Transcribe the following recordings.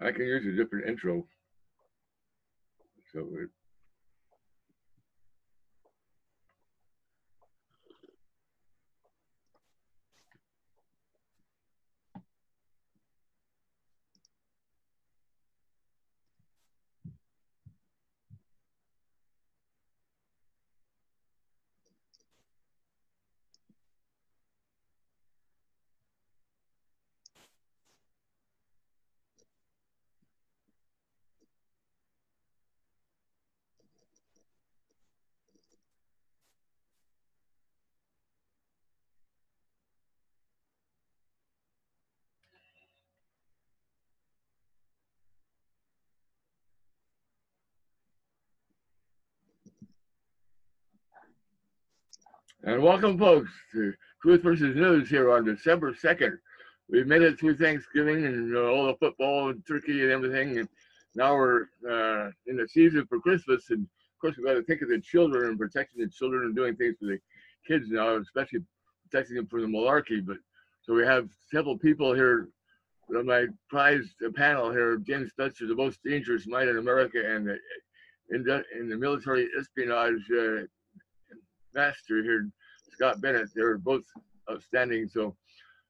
I can use a different intro. So and welcome, folks, to Truth versus News here on December 2nd. We've made it through Thanksgiving and all the football and turkey and everything, and now we're in the season for Christmas. And of course, we've got to think of the children and protecting the children and doing things for the kids now, especially protecting them from the malarkey. But so we have several people here on my prized panel here. James Spencer, the most dangerous mind in America, and in the military espionage master here, Scott Bennett. They're both outstanding. So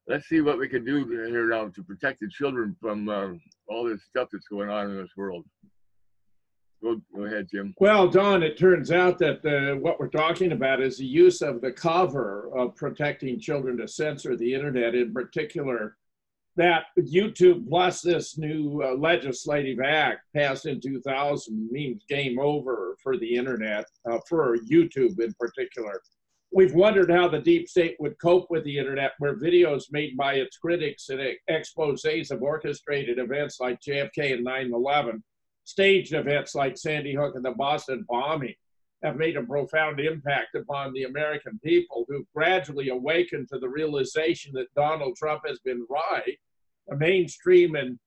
let's see what we can do here now to protect the children from all this stuff that's going on in this world. Go ahead, Jim. Well, Don, it turns out that what we're talking about is the use of the cover of protecting children to censor the internet, in particular that YouTube plus this new legislative act passed in 2000 means game over for the internet, for YouTube in particular. We've wondered how the deep state would cope with the internet, where videos made by its critics and exposés of orchestrated events like JFK and 9/11, staged events like Sandy Hook and the Boston bombing, have made a profound impact upon the American people, who've gradually awakened to the realization that Donald Trump has been right. The mainstream and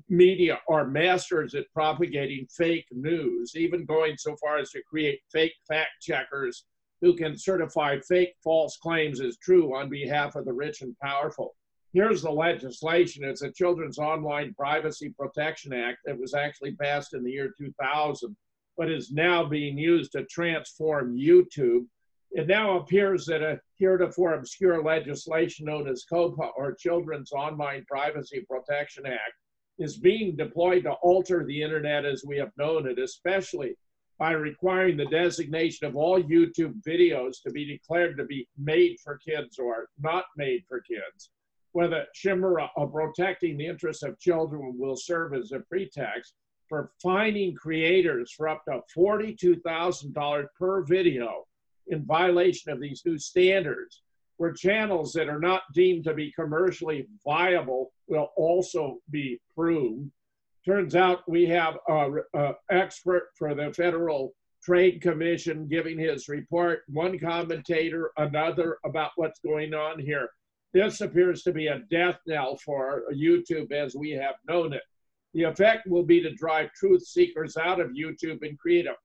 media are masters at propagating fake news, even going so far as to create fake fact checkers who can certify fake false claims as true on behalf of the rich and powerful. Here's the legislation. It's a Children's Online Privacy Protection Act that was actually passed in the year 2000, but is now being used to transform YouTube. It now appears that a heretofore obscure legislation known as COPPA, or Children's Online Privacy Protection Act, is being deployed to alter the internet as we have known it, especially by requiring the designation of all YouTube videos to be declared to be made for kids or not made for kids. Whether chimera of protecting the interests of children will serve as a pretext for fining creators for up to $42,000 per video in violation of these new standards, where channels that are not deemed to be commercially viable will also be pruned. Turns out we have an expert for the Federal Trade Commission giving his report, one commentator, another, about what's going on here. This appears to be a death knell for YouTube as we have known it. The effect will be to drive truth seekers out of YouTube and create a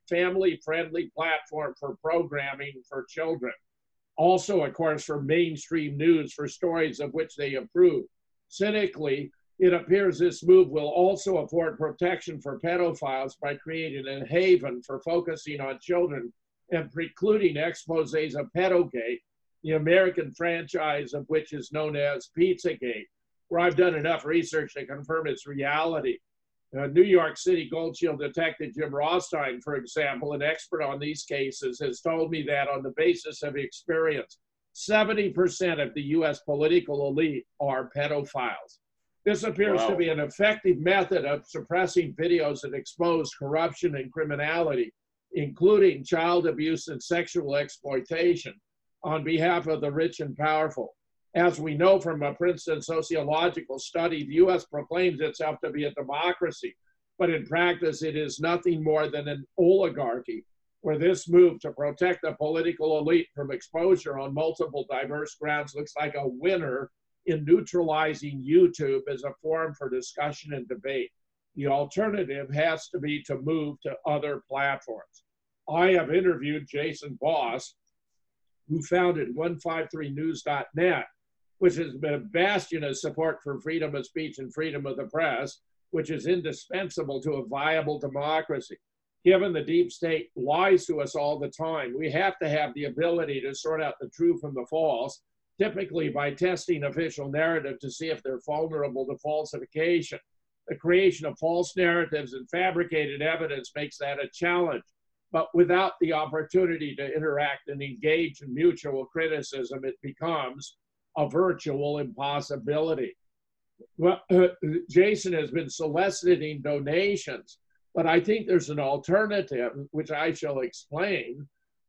family-friendly platform for programming for children. Also, of course, for mainstream news, for stories of which they approve. Cynically, it appears this move will also afford protection for pedophiles by creating a haven for focusing on children and precluding exposés of Pedogate, the American franchise of which is known as Pizzagate, where I've done enough research to confirm its reality. New York City Gold Shield detective Jim Rothstein, for example, an expert on these cases, has told me that on the basis of experience, 70% of the US political elite are pedophiles. This appears to be an effective method of suppressing videos that expose corruption and criminality, including child abuse and sexual exploitation, on behalf of the rich and powerful. As we know from a Princeton sociological study, the US proclaims itself to be a democracy, but in practice it is nothing more than an oligarchy, where this move to protect the political elite from exposure on multiple diverse grounds looks like a winner in neutralizing YouTube as a forum for discussion and debate. The alternative has to be to move to other platforms. I have interviewed Jason Voss, who founded 153news.net, which has been a bastion of support for freedom of speech and freedom of the press. which is indispensable to a viable democracy. Given the deep state lies to us all the time, we have to have the ability to sort out the true from the false, typically by testing official narrative to see if they're vulnerable to falsification. The creation of false narratives and fabricated evidence makes that a challenge. But without the opportunity to interact and engage in mutual criticism, it becomes a virtual impossibility. Well, Jason has been soliciting donations, but I think there's an alternative, which I shall explain.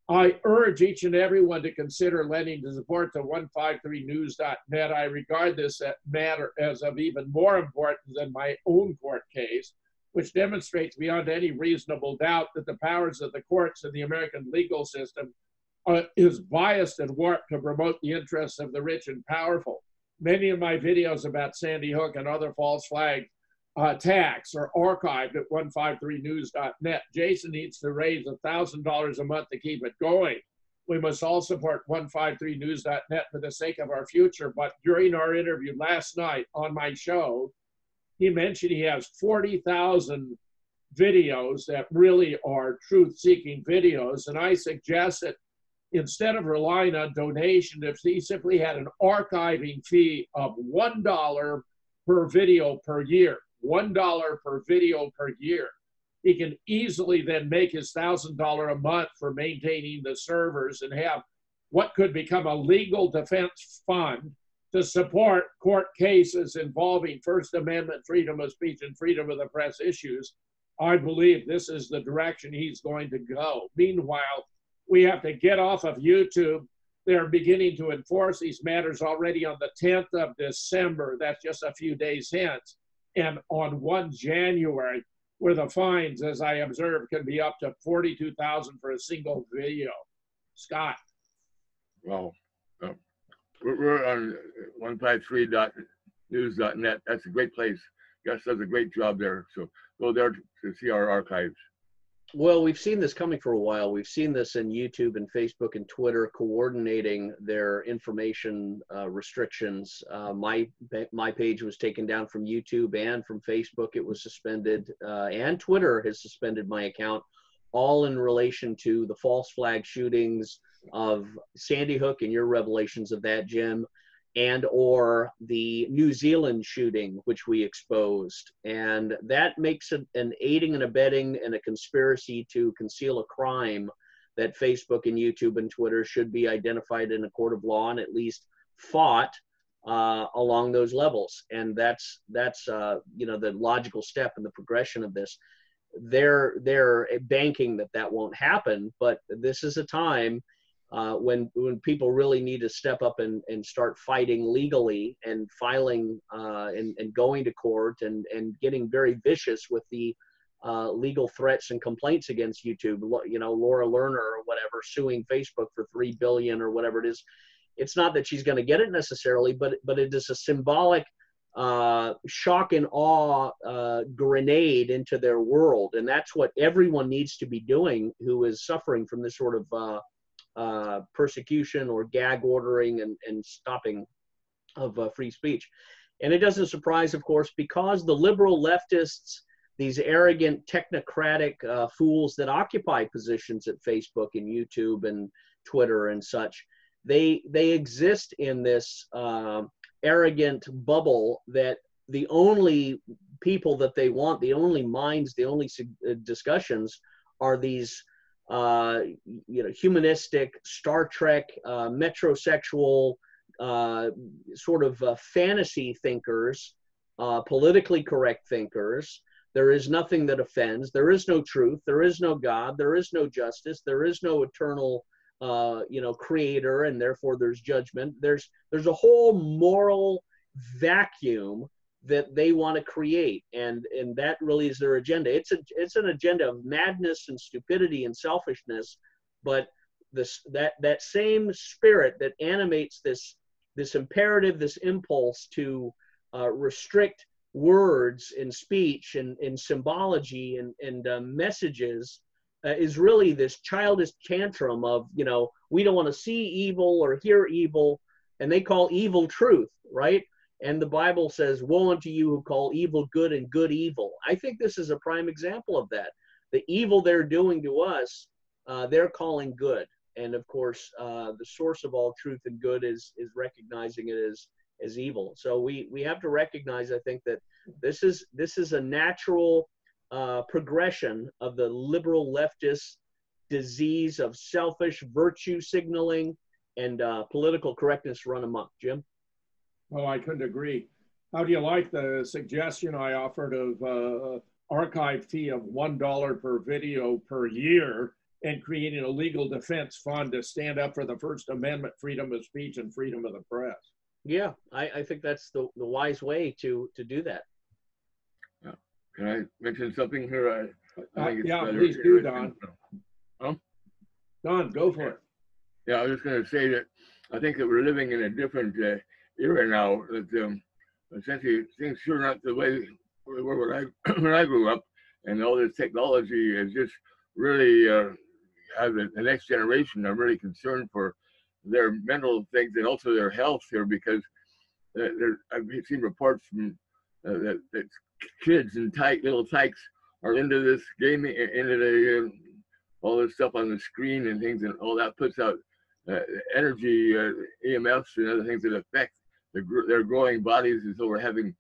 I urge each and everyone to consider lending to support the 153news.net. I regard this matter as of even more importance than my own court case, which demonstrates beyond any reasonable doubt that the powers of the courts and the American legal system is biased and warped to promote the interests of the rich and powerful. Many of my videos about Sandy Hook and other false flag attacks are archived at 153news.net. Jason needs to raise $1,000 a month to keep it going. We must all support 153news.net for the sake of our future. But during our interview last night on my show, he mentioned he has 40,000 videos that really are truth-seeking videos. And I suggest that instead of relying on donation, if he simply had an archiving fee of $1 per video per year, $1 per video per year, he can easily then make his $1,000 a month for maintaining the servers and have what could become a legal defense fund to support court cases involving First Amendment, freedom of speech, and freedom of the press issues. I believe this is the direction he's going to go. Meanwhile, we have to get off of YouTube. They're beginning to enforce these matters already on the 10th of December. That's just a few days hence. And on 1 January, where the fines, as I observed, can be up to $42,000 for a single video. Scott. Well, we're on 153news.net. That's a great place. Gus does a great job there. So go there to see our archives. Well, we've seen this coming for a while. We've seen this in YouTube and Facebook and Twitter coordinating their information restrictions. My page was taken down from YouTube and from Facebook. It was suspended, and Twitter has suspended my account, all in relation to the false flag shootings of Sandy Hook and your revelations of that, Jim, and or the New Zealand shooting, which we exposed. And that makes it an aiding and abetting and a conspiracy to conceal a crime that Facebook and YouTube and Twitter should be identified in a court of law and at least fought along those levels. And that's you know, the logical step in the progression of this. They're banking that won't happen, but this is a time when people really need to step up and start fighting legally and filing and going to court and getting very vicious with the legal threats and complaints against YouTube. You know, Laura Lerner or whatever suing Facebook for $3 billion or whatever it is. It's not that she's going to get it necessarily, but it is a symbolic shock and awe grenade into their world. And that's what everyone needs to be doing who is suffering from this sort of persecution or gag ordering and stopping of free speech. And it doesn't surprise, of course, because the liberal leftists, these arrogant technocratic fools that occupy positions at Facebook and YouTube and Twitter and such, they exist in this arrogant bubble that the only people that they want, the only minds, the only discussions are these you know, humanistic, Star Trek, metrosexual, sort of fantasy thinkers, politically correct thinkers. There is nothing that offends. There is no truth. There is no God. There is no justice. There is no eternal, you know, creator, and therefore there's judgment. There's a whole moral vacuum that they want to create, and that really is their agenda. It's an agenda of madness and stupidity and selfishness, but that same spirit that animates this imperative, this impulse to restrict words and speech and symbology and messages is really this childish tantrum of, you know, we don't want to see evil or hear evil, and they call evil truth, right? And the Bible says, woe unto you who call evil good and good evil. I think this is a prime example of that. The evil they're doing to us, they're calling good. And of course, the source of all truth and good is recognizing it as evil. So we have to recognize, I think, that this is a natural progression of the liberal leftist disease of selfish virtue signaling and political correctness run amok. Jim? Oh, I couldn't agree. How do you like the suggestion I offered of archive fee of $1 per video per year and creating a legal defense fund to stand up for the First Amendment, freedom of speech, and freedom of the press? Yeah, I think that's the wise way to do that. Can I mention something here? I think it's yeah, please do, Don. Don, go for it. Yeah, I was just going to say that I think that we're living in a different era now. That essentially things sure not the way they were when I grew up, and all this technology is just really have the next generation. I'm really concerned for their mental things and also their health here, because I've seen reports from that kids and little tykes are into this gaming, into the all this stuff on the screen and things, and all that puts out energy, EMFs and other things that affect their growing bodies. And so we're having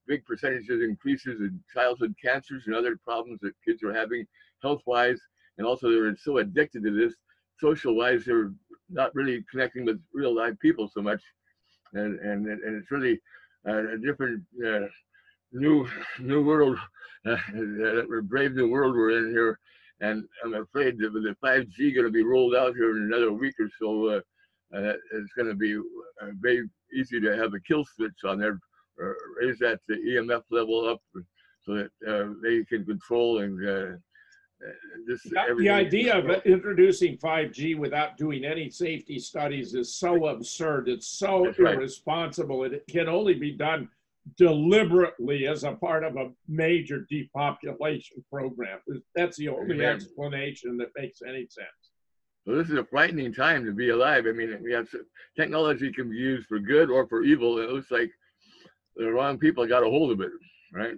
big percentages increases in childhood cancers and other problems that kids are having health-wise. And also they're so addicted to this social-wise, they're not really connecting with real live people so much. And it's really a different new world, brave new world we're in here. And I'm afraid that with the 5G going to be rolled out here in another week or so, it's going to be very easy to have a kill switch on there, raise that the EMF level up so that they can control and the idea of introducing 5G without doing any safety studies is so absurd. It's so irresponsible. It can only be done deliberately as a part of a major depopulation program. That's the only explanation that makes any sense. So this is a frightening time to be alive. I mean, we have technology can be used for good or for evil. It looks like the wrong people got a hold of it, right?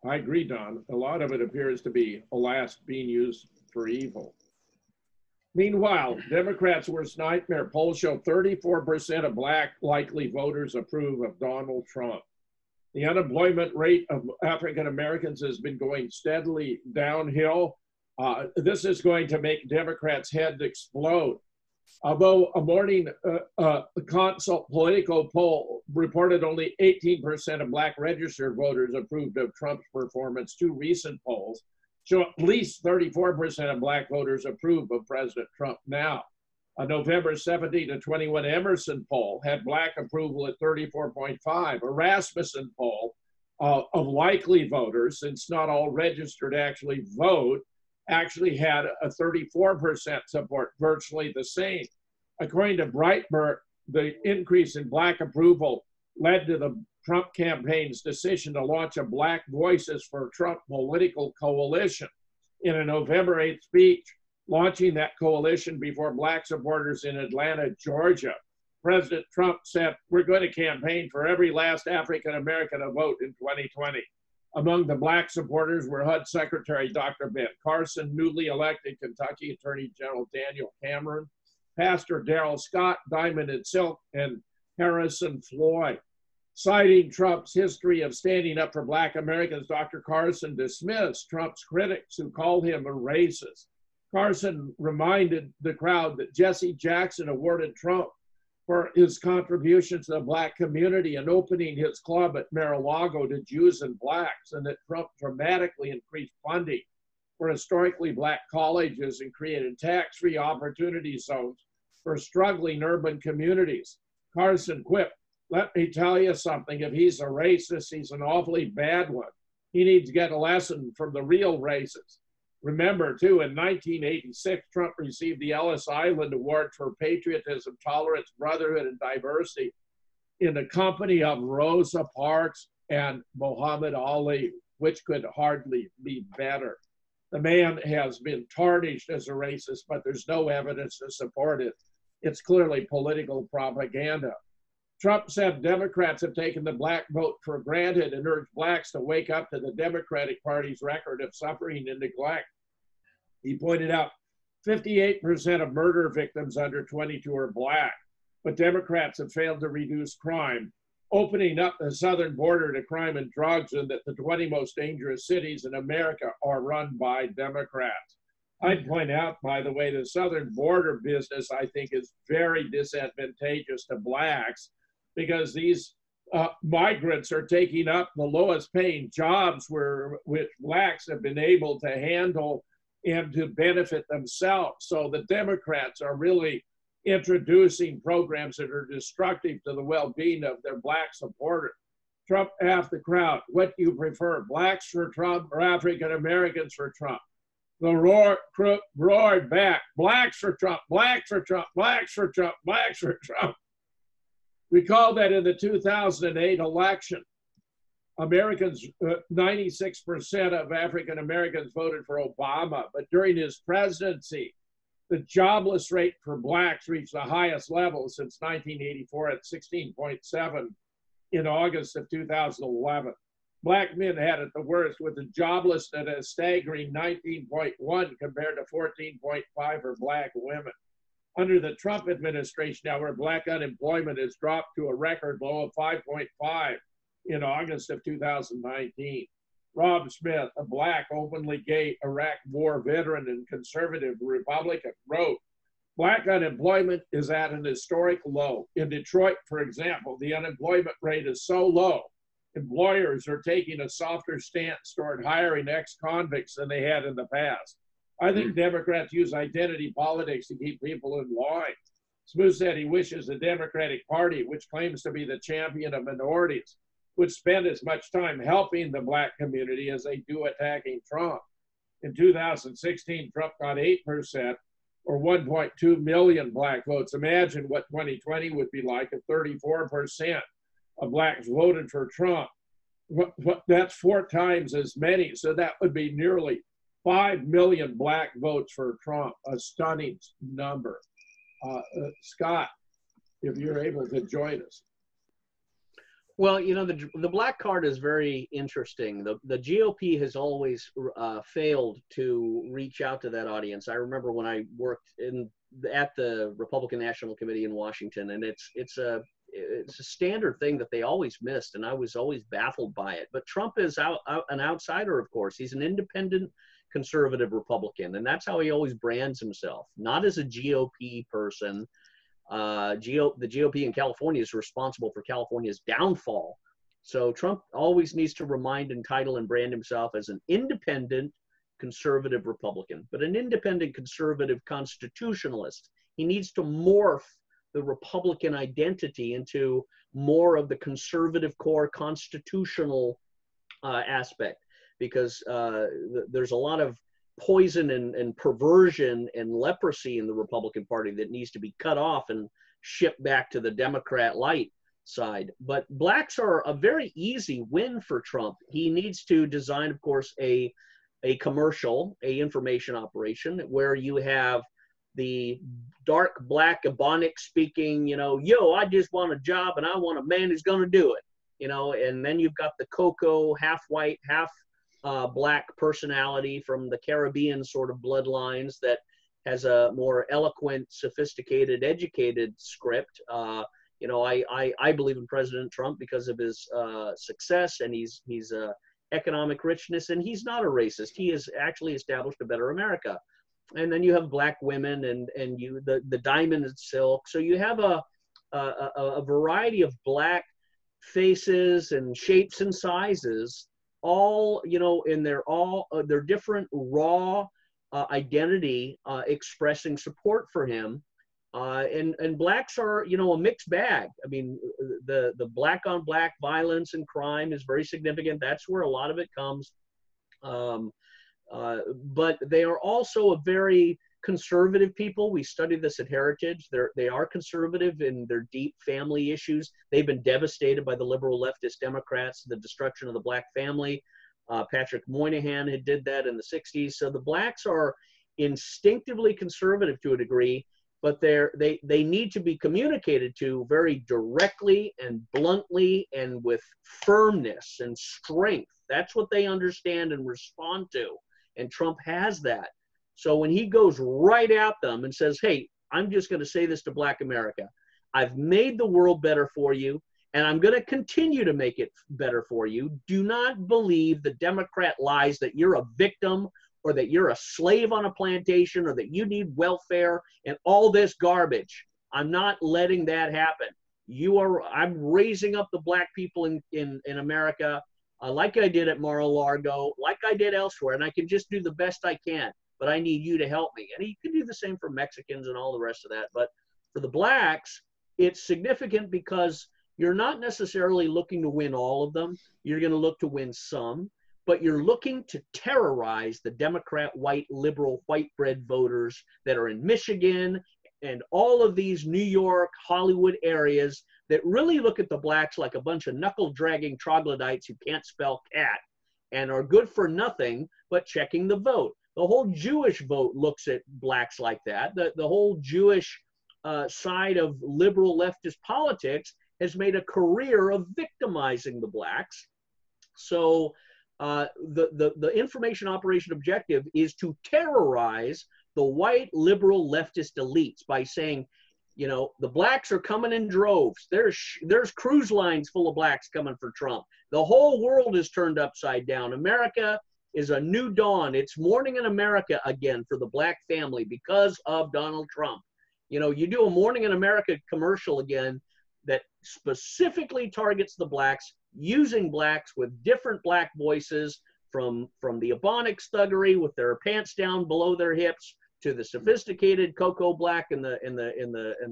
I agree, Don. A lot of it appears to be, alas, being used for evil. Meanwhile, Democrats' worst nightmare polls show 34% of Black likely voters approve of Donald Trump. The unemployment rate of African Americans has been going steadily downhill. This is going to make Democrats' heads explode. Although a morning Consult Politico poll reported only 18% of Black registered voters approved of Trump's performance, two recent polls show at least 34% of Black voters approve of President Trump now. A November 17 to 21 Emerson poll had Black approval at 34.5. A Rasmussen poll of likely voters, since not all registered actually vote, actually had a 34% support, virtually the same. According to Breitbart, the increase in Black approval led to the Trump campaign's decision to launch a Black Voices for Trump political coalition. In a November 8th speech, launching that coalition before Black supporters in Atlanta, Georgia, President Trump said, "We're going to campaign for every last African American to vote in 2020. Among the Black supporters were HUD Secretary Dr. Ben Carson, newly elected Kentucky Attorney General Daniel Cameron, Pastor Darrell Scott, Diamond and Silk, and Harrison Floyd. Citing Trump's history of standing up for Black Americans, Dr. Carson dismissed Trump's critics who called him a racist. Carson reminded the crowd that Jesse Jackson awarded Trump for his contributions to the Black community and opening his club at Mar-a-Lago to Jews and Blacks, and that Trump dramatically increased funding for historically Black colleges and created tax-free opportunity zones for struggling urban communities. Carson quipped, "Let me tell you something, if he's a racist, he's an awfully bad one. He needs to get a lesson from the real racists." Remember, too, in 1986, Trump received the Ellis Island Award for Patriotism, Tolerance, Brotherhood, and Diversity in the company of Rosa Parks and Muhammad Ali, which could hardly be better. The man has been tarnished as a racist, but there's no evidence to support it. It's clearly political propaganda. Trump said Democrats have taken the black vote for granted and urged blacks to wake up to the Democratic Party's record of suffering and neglect. He pointed out 58% of murder victims under 22 are black, but Democrats have failed to reduce crime, opening up the southern border to crime and drugs, and that the 20 most dangerous cities in America are run by Democrats. I'd point out, by the way, the southern border business, I think, is very disadvantageous to blacks because these migrants are taking up the lowest paying jobs which blacks have been able to handle and to benefit themselves. So the Democrats are really introducing programs that are destructive to the well-being of their black supporters. Trump asked the crowd, what do you prefer, blacks for Trump or African Americans for Trump? The roared back, blacks for Trump, blacks for Trump, blacks for Trump, blacks for Trump. Recall that in the 2008 election, Americans, 96% of African Americans voted for Obama, but during his presidency, the jobless rate for blacks reached the highest level since 1984 at 16.7 in August of 2011. Black men had it the worst, with the jobless at a staggering 19.1 compared to 14.5 for black women. Under the Trump administration, however, black unemployment has dropped to a record low of 5.5 in August of 2019. Rob Smith, a black, openly gay Iraq war veteran and conservative Republican, wrote, black unemployment is at an historic low. In Detroit, for example, the unemployment rate is so low, employers are taking a softer stance toward hiring ex-convicts than they had in the past. I think Democrats use identity politics to keep people in line. Smoot said he wishes the Democratic Party, which claims to be the champion of minorities, would spend as much time helping the black community as they do attacking Trump. In 2016, Trump got 8%, or 1.2 million black votes. Imagine what 2020 would be like if 34% of blacks voted for Trump. That's 4 times as many. So that would be nearly 5 million black votes for Trump, a stunning number. Scott, if you're able to join us. Well, you know, the black card is very interesting. The GOP has always failed to reach out to that audience. I remember when I worked at the Republican National Committee in Washington, and it's a standard thing that they always missed, and I was always baffled by it. But Trump is an outsider, of course. He's an independent conservative Republican, and that's how he always brands himself, not as a GOP person. The GOP in California is responsible for California's downfall. So Trump always needs to remind and title and brand himself as an independent conservative Republican, but an independent conservative constitutionalist. He needs to morph the Republican identity into more of the conservative core constitutional aspect, because there's a lot of poison and perversion and leprosy in the Republican Party that needs to be cut off and shipped back to the Democrat light side. But blacks are a very easy win for Trump. He needs to design, of course, a commercial, a information operation where you have the dark black Ebonic speaking, you know, yo, I just want a job and I want a man who's going to do it, you know, and then you've got the cocoa, half white, half black personality from the Caribbean sort of bloodlines that has a more eloquent, sophisticated, educated script. You know, I believe in President Trump because of his success, and he's economic richness, and he's not a racist. He has actually established a better America. And then you have black women and the diamond and silk. So you have a variety of black faces and shapes and sizes, all, you know, in their different raw identity expressing support for him. And blacks are, you know, a mixed bag. I mean, the black on black violence and crime is very significant. That's where a lot of it comes. But they are also a very conservative people. We study this at Heritage. They are conservative in their deep family issues. They've been devastated by the liberal leftist Democrats, the destruction of the black family. Patrick Moynihan did that in the 60s. So the blacks are instinctively conservative to a degree, but they need to be communicated to very directly and bluntly and with firmness and strength. That's what they understand and respond to. And Trump has that. So when he goes right at them and says, hey, I'm just going to say this to Black America. I've made the world better for you, and I'm going to continue to make it better for you. Do not believe the Democrat lies that you're a victim or that you're a slave on a plantation or that you need welfare and all this garbage. I'm not letting that happen. I'm raising up the Black people in America like I did at Mar-a-Lago, like I did elsewhere, and I can just do the best I can. But I need you to help me. And he can do the same for Mexicans and all the rest of that. But for the Blacks, it's significant because you're not necessarily looking to win all of them. You're going to look to win some, but you're looking to terrorize the Democrat, white, liberal, white bread voters that are in Michigan and all of these New York, Hollywood areas that really look at the Blacks like a bunch of knuckle-dragging troglodytes who can't spell cat and are good for nothing but checking the vote. The whole Jewish vote looks at Blacks like that. The whole Jewish side of liberal leftist politics has made a career of victimizing the Blacks. So the information operation objective is to terrorize the white liberal leftist elites by saying, you know, the Blacks are coming in droves. There's cruise lines full of Blacks coming for Trump. The whole world is turned upside down. America is a new dawn. It's morning in America again for the Black family because of Donald Trump. You know, you do a Morning in America commercial again that specifically targets the Blacks, using Blacks with different Black voices, from the Ebonics thuggery with their pants down below their hips to the sophisticated Cocoa Black in the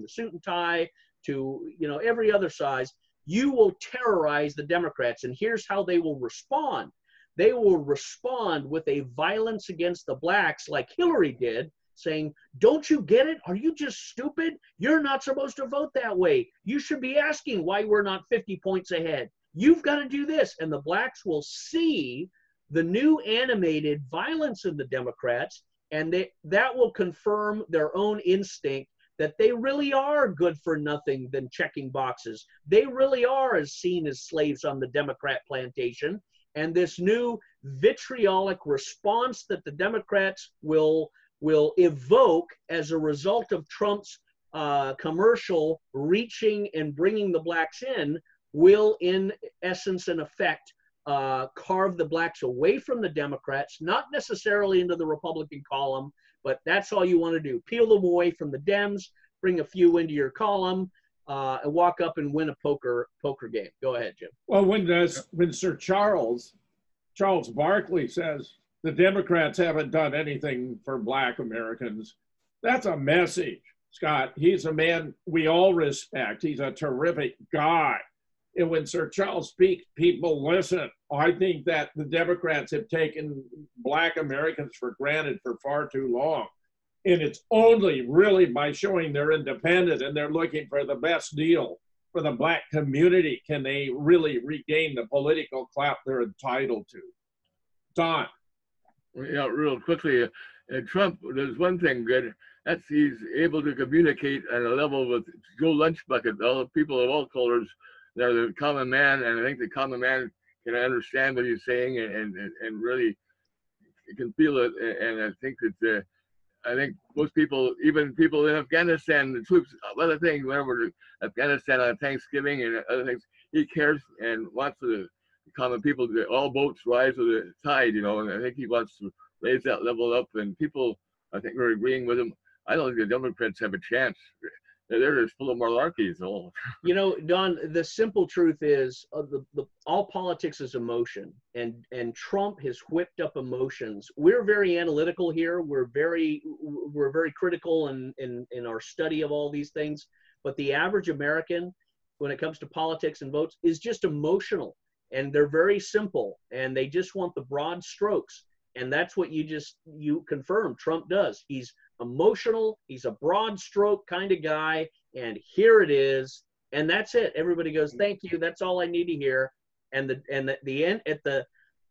suit and tie, to, you know, every other size. You will terrorize the Democrats, and here's how they will respond. They will respond with a violence against the Blacks like Hillary did, saying, don't you get it? Are you just stupid? You're not supposed to vote that way. You should be asking why we're not 50 points ahead. You've got to do this. And the Blacks will see the new animated violence of the Democrats, and that will confirm their own instinct that they really are good for nothing than checking boxes. They really are as seen as slaves on the Democrat plantation. And this new vitriolic response that the Democrats will evoke as a result of Trump's commercial reaching and bringing the Blacks in will, in essence and effect, carve the Blacks away from the Democrats, not necessarily into the Republican column, but that's all you want to do. Peel them away from the Dems, bring a few into your column, and walk up and win a poker game. Go ahead, Jim. Well, when Sir Charles Barkley says the Democrats haven't done anything for Black Americans, that's a message, Scott. He's a man we all respect. He's a terrific guy. And when Sir Charles speaks, people listen. I think that the Democrats have taken Black Americans for granted for far too long. And it's only really by showing they're independent and they're looking for the best deal for the Black community can they really regain the political clout they're entitled to. Don. Yeah, real quickly, Trump, there's one thing good. That's he's able to communicate at a level with Joe Lunchbucket, all the people of all colors. They're the common man, and I think the common man can understand what he's saying and really can feel it. And I think that I think most people, even people in Afghanistan, the troops, other things, whenever to Afghanistan on Thanksgiving and other things, he cares and wants the common people to all boats rise with the tide, you know. And I think he wants to raise that level up. And people, I think, are agreeing with him. I don't think the Democrats have a chance. They're just full of malarkey. So. You know, Don, the simple truth is all politics is emotion, and Trump has whipped up emotions. We're very analytical here. We're very critical in our study of all these things. But the average American, when it comes to politics and votes, is just emotional, and they're very simple, and they just want the broad strokes. And that's what you confirm Trump does. He's emotional. He's a broad stroke kind of guy. And here it is. And that's it. Everybody goes, thank you. That's all I need to hear. And the end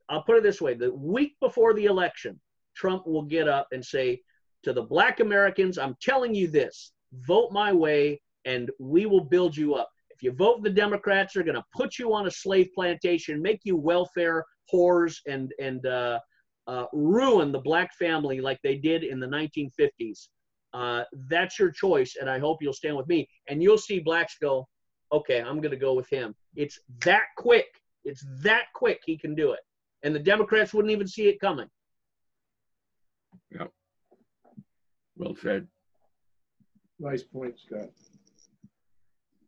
I'll put it this way. The week before the election, Trump will get up and say to the Black Americans, I'm telling you this, vote my way, and we will build you up. If you vote the Democrats, they're going to put you on a slave plantation, make you welfare whores, and ruin the black family like they did in the 1950s. That's your choice, and I hope you'll stand with me. And you'll see blacks go, okay, I'm going to go with him. It's that quick. It's that quick he can do it. And the Democrats wouldn't even see it coming. Yeah. Well said. Nice point, Scott.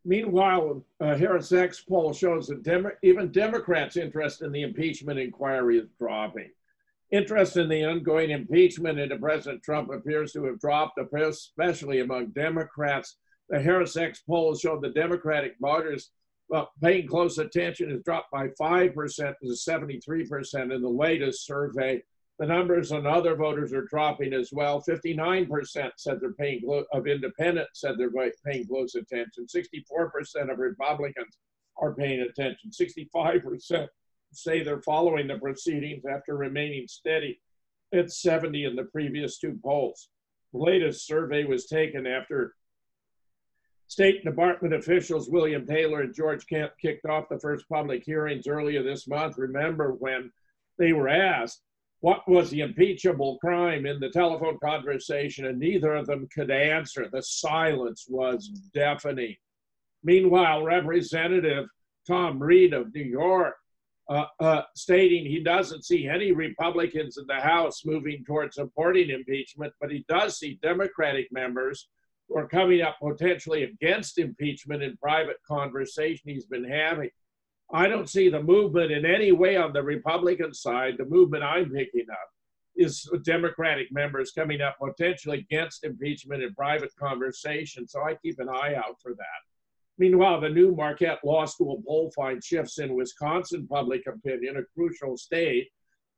Meanwhile, Harris X poll shows that even Democrats' interest in the impeachment inquiry is dropping. Interest in the ongoing impeachment into President Trump appears to have dropped, especially among Democrats. The Harris X poll showed the Democratic voters paying close attention has dropped by 5% to 73% in the latest survey. The numbers on other voters are dropping as well. 59% said they're paying of independents said they're paying close attention. 64% of Republicans are paying attention. 65% say they're following the proceedings after remaining steady. It's 70 in the previous two polls. The latest survey was taken after State Department officials William Taylor and George Kent kicked off the first public hearings earlier this month. Remember when they were asked what was the impeachable crime in the telephone conversation, and neither of them could answer. The silence was deafening. Meanwhile, Representative Tom Reed of New York stating he doesn't see any Republicans in the House moving towards supporting impeachment, but he does see Democratic members who are coming up potentially against impeachment in private conversation he's been having. I don't see the movement in any way on the Republican side. The movement I'm picking up is Democratic members coming up potentially against impeachment in private conversation. So I keep an eye out for that. Meanwhile, the new Marquette Law School poll finds shifts in Wisconsin public opinion, a crucial state.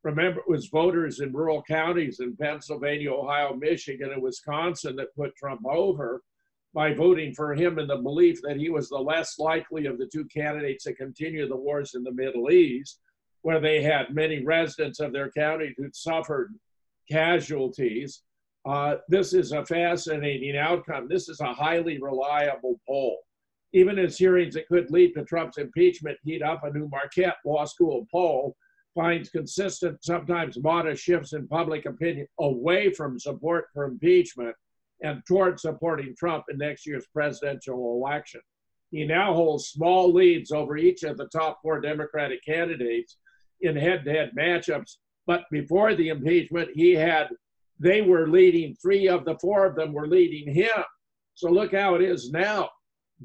Remember, it was voters in rural counties in Pennsylvania, Ohio, Michigan, and Wisconsin that put Trump over by voting for him in the belief that he was the less likely of the two candidates to continue the wars in the Middle East, where they had many residents of their county who'd suffered casualties. This is a fascinating outcome. This is a highly reliable poll. Even as hearings that could lead to Trump's impeachment heat up, a new Marquette Law School poll finds consistent, sometimes modest shifts in public opinion away from support for impeachment and toward supporting Trump in next year's presidential election. He now holds small leads over each of the top four Democratic candidates in head-to-head matchups. But before the impeachment, they were leading, three of the four of them were leading him. So look how it is now.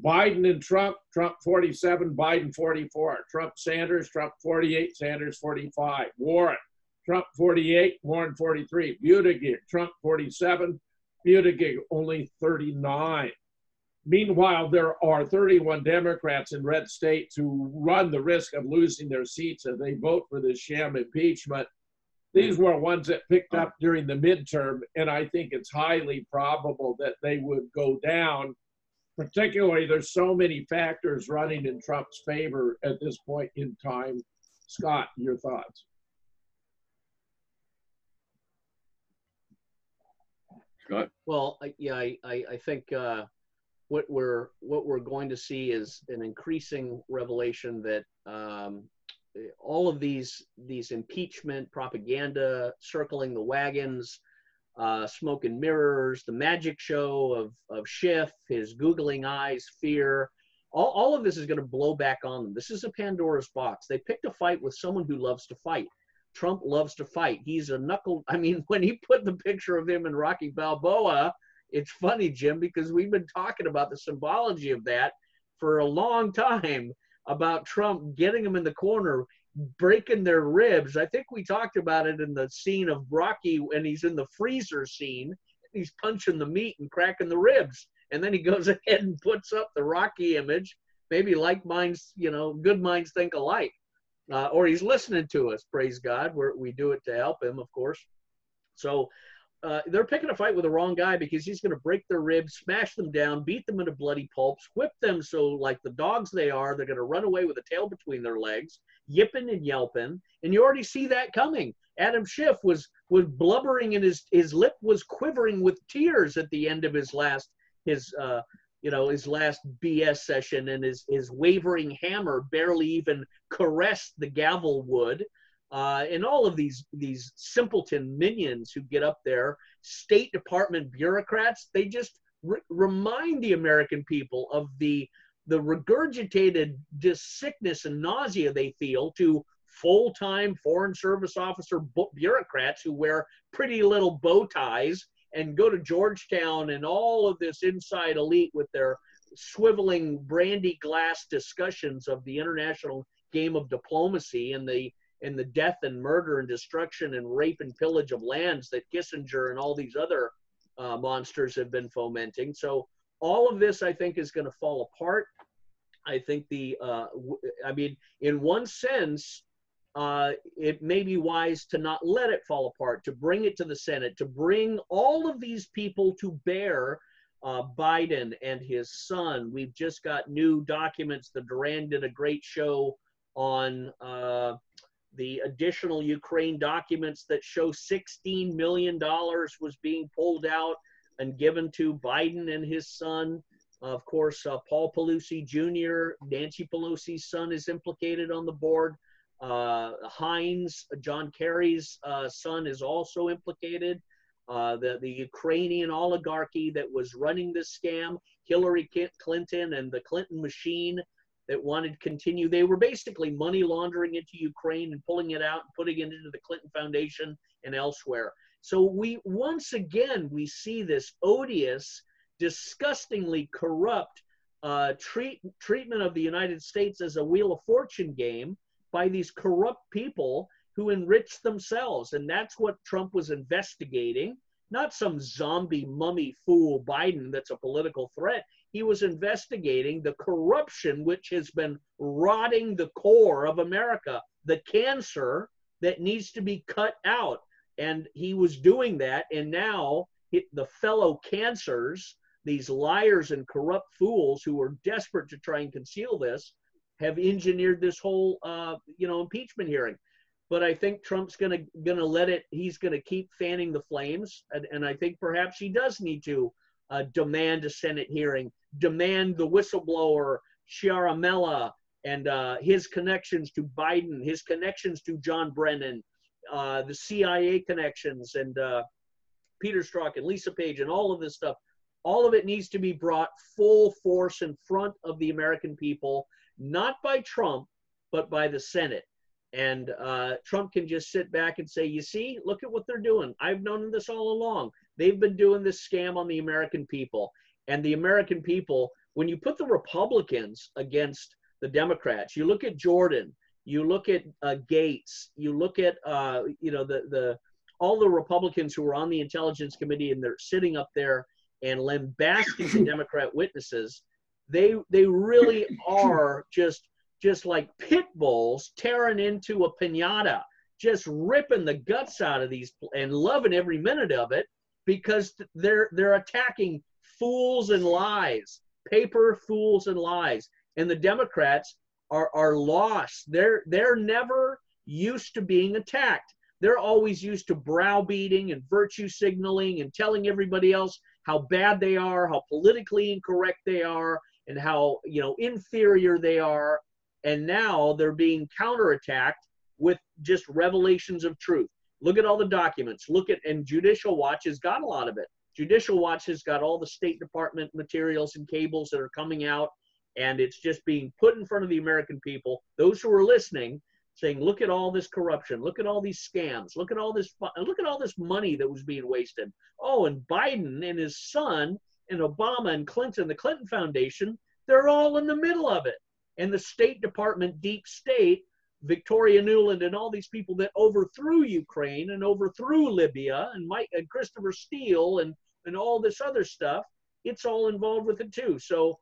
Biden and Trump, Trump 47, Biden 44. Trump Sanders, Trump 48, Sanders 45. Warren, Trump 48, Warren 43. Buttigieg, Trump 47, Buttigieg only 39. Meanwhile, there are 31 Democrats in red states who run the risk of losing their seats if they vote for this sham impeachment. These were ones that picked up during the midterm, and I think it's highly probable that they would go down. Particularly, there's so many factors running in Trump's favor at this point in time. Scott, your thoughts? Scott? Well, I think what we're going to see is an increasing revelation that all of these impeachment propaganda circling the wagons, smoke and mirrors, the magic show of Schiff, his googling eyes, fear, all of this is going to blow back on them. This is a Pandora's box. They picked a fight with someone who loves to fight. Trump loves to fight. He's a when he put the picture of him and Rocky Balboa, it's funny, Jim, because we've been talking about the symbology of that for a long time, about Trump getting them in the corner, breaking their ribs. I think we talked about it in the scene of Rocky when he's in the freezer scene. He's punching the meat and cracking the ribs. And then he goes ahead and puts up the Rocky image. Maybe like minds, good minds think alike. Or he's listening to us, praise God. We do it to help him, of course. So they're picking a fight with the wrong guy because he's going to break their ribs, smash them down, beat them into bloody pulps, whip them so like the dogs they are, they're going to run away with a tail between their legs, yipping and yelping. And you already see that coming. Adam Schiff was blubbering and his lip was quivering with tears at the end of his last his last BS session, and his wavering hammer barely even caressed the gavel wood. And all of these simpleton minions who get up there, State Department bureaucrats, they just remind the American people of the regurgitated sickness and nausea they feel to full-time Foreign Service officer bureaucrats who wear pretty little bow ties and go to Georgetown and all of this inside elite with their swiveling brandy glass discussions of the international game of diplomacy and the death and murder and destruction and rape and pillage of lands that Kissinger and all these other monsters have been fomenting. So all of this, I think, is going to fall apart. I think in one sense, it may be wise to not let it fall apart, to bring it to the Senate, to bring all of these people to bear. Biden and his son. We've just got new documents. The Duran did a great show on the additional Ukraine documents that show $16 million was being pulled out and given to Biden and his son. Of course, Paul Pelosi Jr., Nancy Pelosi's son, is implicated on the board. Heinz, John Kerry's son, is also implicated. The Ukrainian oligarchy that was running this scam, Hillary Clinton and the Clinton machine that wanted to continue. They were basically money laundering into Ukraine and pulling it out and putting it into the Clinton Foundation and elsewhere. So once again, we see this odious, disgustingly corrupt treatment of the United States as a Wheel of Fortune game by these corrupt people who enrich themselves. And that's what Trump was investigating, not some zombie mummy fool Biden that's a political threat. He was investigating the corruption which has been rotting the core of America, the cancer that needs to be cut out. And he was doing that. And now the fellow cancers, these liars and corrupt fools who are desperate to try and conceal this, have engineered this whole impeachment hearing. But I think Trump's gonna let it. He's gonna keep fanning the flames, and I think perhaps he does need to demand a Senate hearing, demand the whistleblower Ciaramella and his connections to Biden, his connections to John Brennan, the CIA connections, and Peter Strzok and Lisa Page and all of this stuff. All of it needs to be brought full force in front of the American people, not by Trump, but by the Senate. And Trump can just sit back and say, you see, look at what they're doing. I've known this all along. They've been doing this scam on the American people. And the American people, when you put the Republicans against the Democrats, you look at Jordan, you look at Gates, you look at all the Republicans who were on the Intelligence Committee, and they're sitting up there and lambasting the Democrat witnesses. They really are just like pit bulls tearing into a piñata, just ripping the guts out of these and loving every minute of it, because they're attacking fools and lies, paper fools and lies. And the Democrats are lost. They're never used to being attacked. They're always used to browbeating and virtue signaling and telling everybody else how bad they are, how politically incorrect they are, and how inferior they are. And now they're being counterattacked with just revelations of truth. Look at all the documents. And Judicial Watch has got a lot of it. Judicial Watch has got all the State Department materials and cables that are coming out, and it's just being put in front of the American people, those who are listening, saying, look at all this corruption, look at all these scams, look at all this money that was being wasted. Oh, and Biden and his son and Obama and Clinton, the Clinton Foundation, they're all in the middle of it. And the State Department, deep state, Victoria Nuland and all these people that overthrew Ukraine and overthrew Libya and Christopher Steele and all this other stuff, it's all involved with it too. So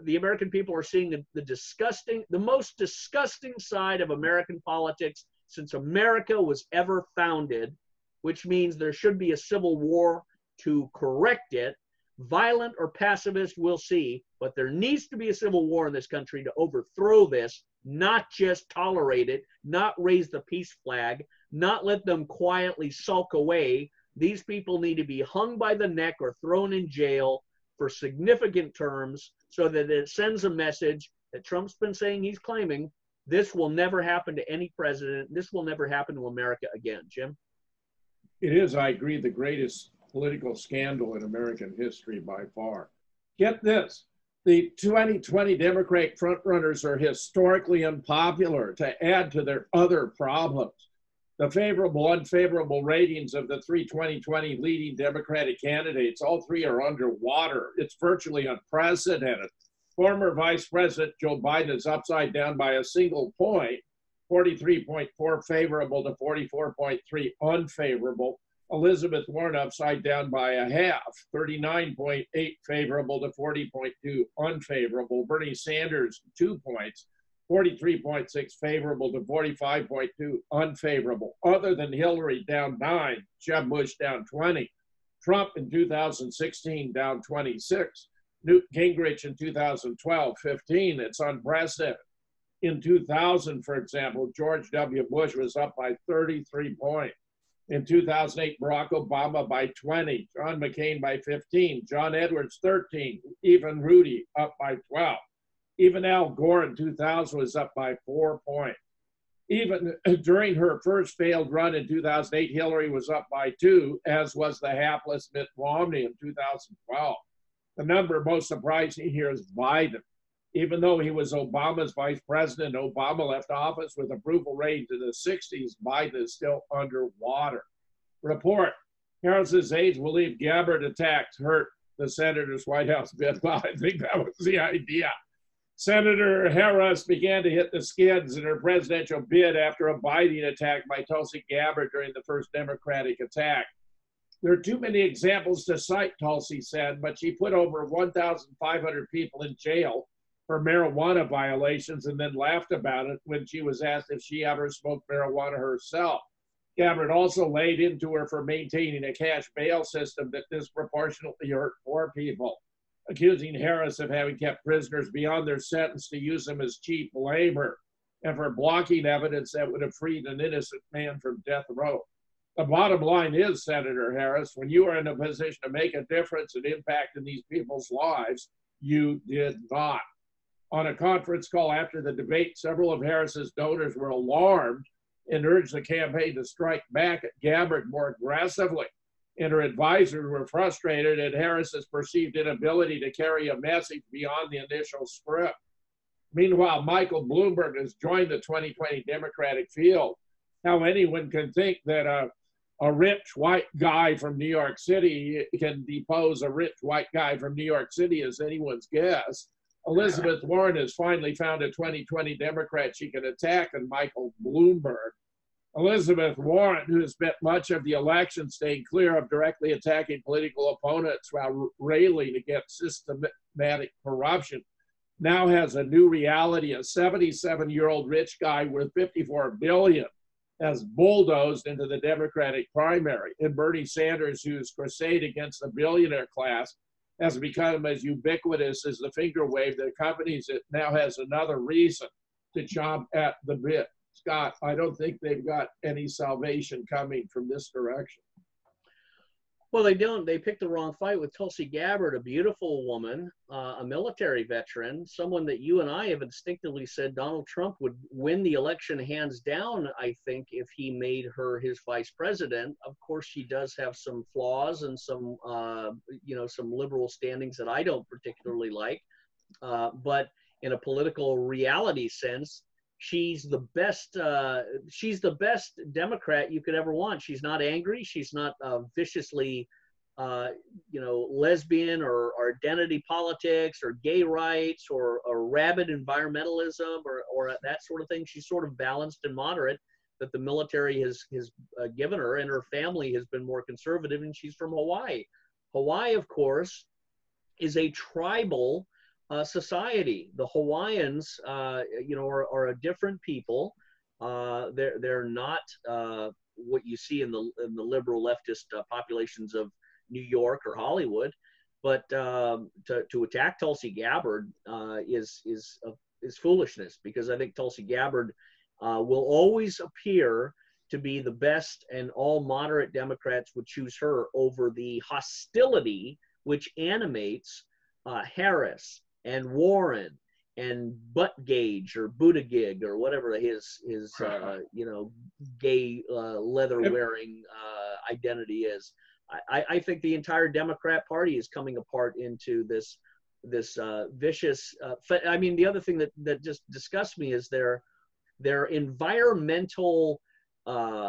the American people are seeing the most disgusting side of American politics since America was ever founded, which means there should be a civil war to correct it. Violent or pacifist, we'll see, but there needs to be a civil war in this country to overthrow this, not just tolerate it, not raise the peace flag, not let them quietly sulk away. These people need to be hung by the neck or thrown in jail for significant terms so that it sends a message that Trump's been saying he's claiming this will never happen to any president. This will never happen to America again. Jim? It is, I agree, the greatest political scandal in American history by far. Get this. The 2020 Democratic frontrunners are historically unpopular to add to their other problems. The favorable, unfavorable ratings of the three 2020 leading Democratic candidates, all three are underwater. It's virtually unprecedented. Former Vice President Joe Biden is upside down by a single point, 43.4 favorable to 44.3 unfavorable. Elizabeth Warren upside down by a half, 39.8 favorable to 40.2 unfavorable. Bernie Sanders, 2 points, 43.6 favorable to 45.2 unfavorable. Other than Hillary down 9, Jeb Bush down 20, Trump in 2016 down 26, Newt Gingrich in 2012, 15. It's unprecedented. In 2000, for example, George W. Bush was up by 33 points. In 2008, Barack Obama by 20, John McCain by 15, John Edwards 13, even Rudy up by 12. Even Al Gore in 2000 was up by 4 points. Even during her first failed run in 2008, Hillary was up by 2, as was the hapless Mitt Romney in 2012. The number most surprising here is Biden. Even though he was Obama's vice president, Obama left office with approval ratings in the 60s. Biden is still underwater. Report: Harris's aides believe Gabbard attacks hurt the senator's White House bid. Well, I think that was the idea. Senator Harris began to hit the skids in her presidential bid after a biting attack by Tulsi Gabbard during the first Democratic attack. There are too many examples to cite, Tulsi said, but she put over 1,500 people in jail for marijuana violations and then laughed about it when she was asked if she ever smoked marijuana herself. Gabbard also laid into her for maintaining a cash bail system that disproportionately hurt poor people, accusing Harris of having kept prisoners beyond their sentence to use them as cheap labor, and for blocking evidence that would have freed an innocent man from death row. The bottom line is, Senator Harris, when you are in a position to make a difference and impact in these people's lives, you did not. On a conference call after the debate, several of Harris's donors were alarmed and urged the campaign to strike back at Gabbard more aggressively. And her advisors were frustrated at Harris's perceived inability to carry a message beyond the initial script. Meanwhile, Michael Bloomberg has joined the 2020 Democratic field. How anyone can think that a rich white guy from New York City can depose a rich white guy from New York City is anyone's guess. Elizabeth Warren has finally found a 2020 Democrat she can attack in Michael Bloomberg. Elizabeth Warren, who has spent much of the election staying clear of directly attacking political opponents while railing against systematic corruption, now has a new reality. A 77-year-old rich guy worth $54 billion has bulldozed into the Democratic primary. And Bernie Sanders, whose crusade against the billionaire class has become as ubiquitous as the finger wave that accompanies it, now has another reason to chomp at the bit. Scott, I don't think they've got any salvation coming from this direction. Well, they don't. They picked the wrong fight with Tulsi Gabbard, a beautiful woman, a military veteran, someone that you and I have instinctively said Donald Trump would win the election hands down, I think, if he made her his vice president. Of course, she does have some flaws and some, some liberal standings that I don't particularly like. But in a political reality sense, she's the best Democrat you could ever want. She's not angry. She's not viciously, lesbian or identity politics or gay rights or rabid environmentalism or that sort of thing. She's sort of balanced and moderate that the military has given her, and her family has been more conservative, and she's from Hawaii. Hawaii, of course, is a tribal society. The Hawaiians, are a different people. They're not what you see in the liberal leftist populations of New York or Hollywood. But to attack Tulsi Gabbard is foolishness, because I think Tulsi Gabbard will always appear to be the best, and all moderate Democrats would choose her over the hostility which animates Harris and Warren and Buttgage or Buttigieg or whatever his gay leather wearing identity is. I think the entire Democrat Party is coming apart into this vicious. I mean, the other thing that just disgusts me is their environmental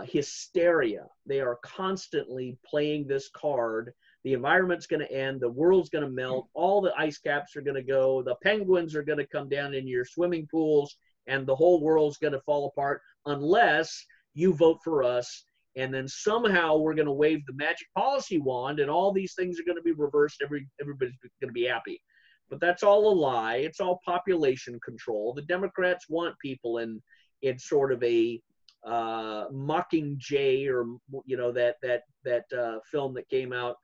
hysteria. They are constantly playing this card. The environment's going to end. The world's going to melt. All the ice caps are going to go. The penguins are going to come down into your swimming pools, and the whole world's going to fall apart unless you vote for us. And then somehow we're going to wave the magic policy wand, and all these things are going to be reversed. Everybody's going to be happy. But that's all a lie. It's all population control. The Democrats want people in sort of a Mockingjay, or that film that came out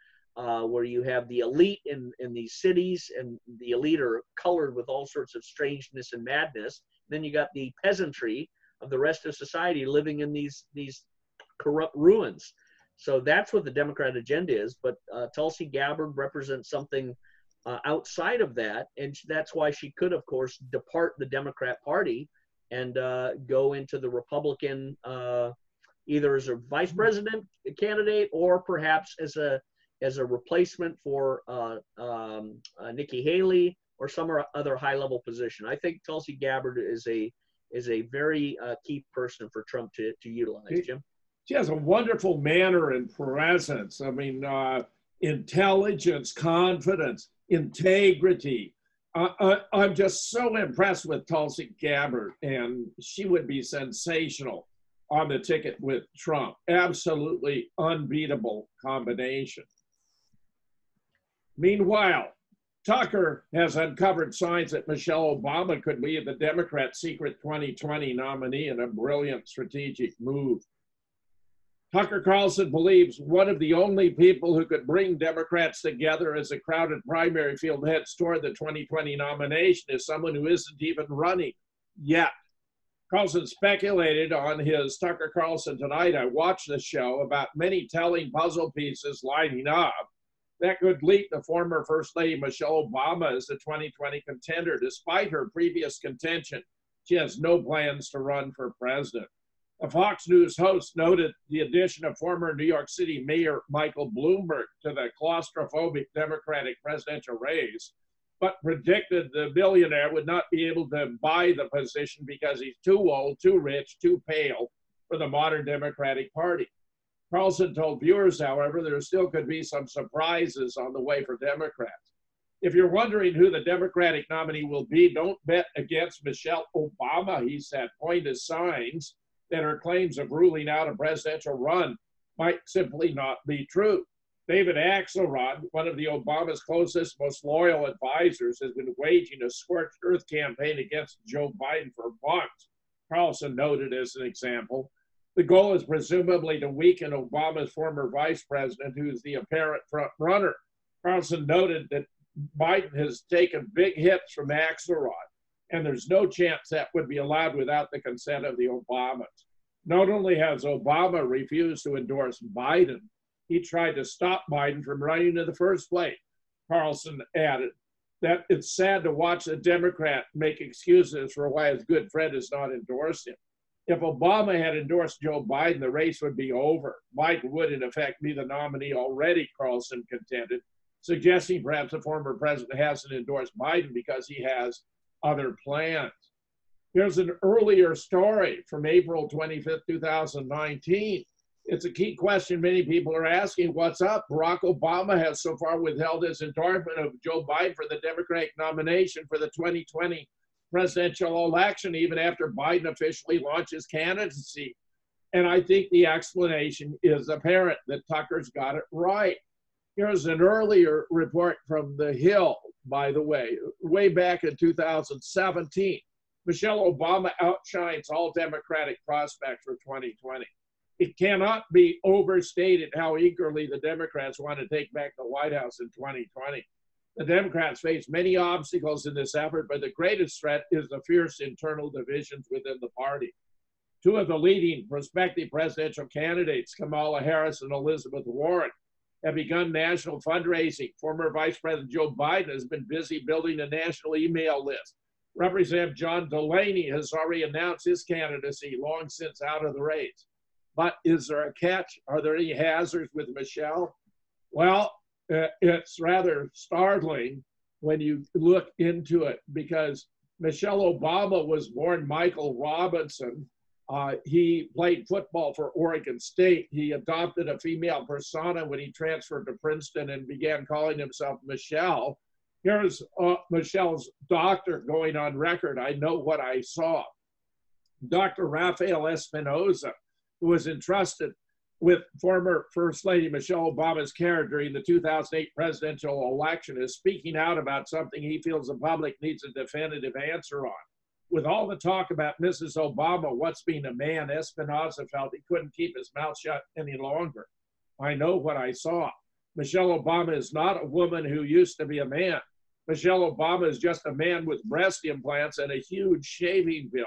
where you have the elite in these cities, and the elite are colored with all sorts of strangeness and madness. Then you got the peasantry of the rest of society living in these corrupt ruins. So that's what the Democrat agenda is. But Tulsi Gabbard represents something outside of that, and that's why she could, of course, depart the Democrat Party and go into the Republican, either as a vice president candidate or perhaps as a replacement for Nikki Haley or some other high-level position. I think Tulsi Gabbard is a very key person for Trump to utilize. Jim? She has a wonderful manner and presence. I mean, intelligence, confidence, integrity. I'm just so impressed with Tulsi Gabbard, and she would be sensational on the ticket with Trump. Absolutely unbeatable combination. Meanwhile, Tucker has uncovered signs that Michelle Obama could be the Democrat secret 2020 nominee in a brilliant strategic move. Tucker Carlson believes one of the only people who could bring Democrats together as a crowded primary field heads toward the 2020 nomination is someone who isn't even running yet. Carlson speculated on his Tucker Carlson Tonight, I watched the show, about many telling puzzle pieces lining up that could lead the former First Lady Michelle Obama as the 2020 contender. Despite her previous contention, she has no plans to run for president. A Fox News host noted the addition of former New York City Mayor Michael Bloomberg to the claustrophobic Democratic presidential race, but predicted the billionaire would not be able to buy the position because he's too old, too rich, too pale for the modern Democratic Party. Carlson told viewers, however, there still could be some surprises on the way for Democrats. If you're wondering who the Democratic nominee will be, don't bet against Michelle Obama, he said. Point to signs that her claims of ruling out a presidential run might simply not be true. David Axelrod, one of the Obama's closest, most loyal advisors, has been waging a scorched earth campaign against Joe Biden for months. Carlson noted as an example, the goal is presumably to weaken Obama's former vice president, who is the apparent front runner. Carlson noted that Biden has taken big hits from Axelrod, and there's no chance that would be allowed without the consent of the Obamas. Not only has Obama refused to endorse Biden, he tried to stop Biden from running in the first place. Carlson added that it's sad to watch a Democrat make excuses for why his good friend has not endorsed him. If Obama had endorsed Joe Biden, the race would be over. Biden would, in effect, be the nominee already, Carlson contended, suggesting perhaps the former president hasn't endorsed Biden because he has other plans. Here's an earlier story from April 25th, 2019. It's a key question many people are asking. What's up? Barack Obama has so far withheld his endorsement of Joe Biden for the Democratic nomination for the 2020 presidential election, even after Biden officially launched his candidacy. And I think the explanation is apparent that Tucker's got it right. Here's an earlier report from The Hill, by the way back in 2017. Michelle Obama outshines all Democratic prospects for 2020. It cannot be overstated how eagerly the Democrats want to take back the White House in 2020. The Democrats face many obstacles in this effort, but the greatest threat is the fierce internal divisions within the party. Two of the leading prospective presidential candidates, Kamala Harris and Elizabeth Warren, have begun national fundraising. Former Vice President Joe Biden has been busy building a national email list. Representative John Delaney has already announced his candidacy, long since out of the race. But is there a catch? Are there any hazards with Michelle? Well, it's rather startling when you look into it, because Michelle Obama was born Michael Robinson. He played football for Oregon State. He adopted a female persona when he transferred to Princeton and began calling himself Michelle. Here's Michelle's doctor going on record. I know what I saw. Dr. Rafael Espinoza, who was entrusted with former First Lady Michelle Obama's care during the 2008 presidential election, is speaking out about something he feels the public needs a definitive answer on. With all the talk about Mrs. Obama, what's being a man, Espinoza felt he couldn't keep his mouth shut any longer. I know what I saw. Michelle Obama is not a woman who used to be a man. Michelle Obama is just a man with breast implants and a huge shaving bill.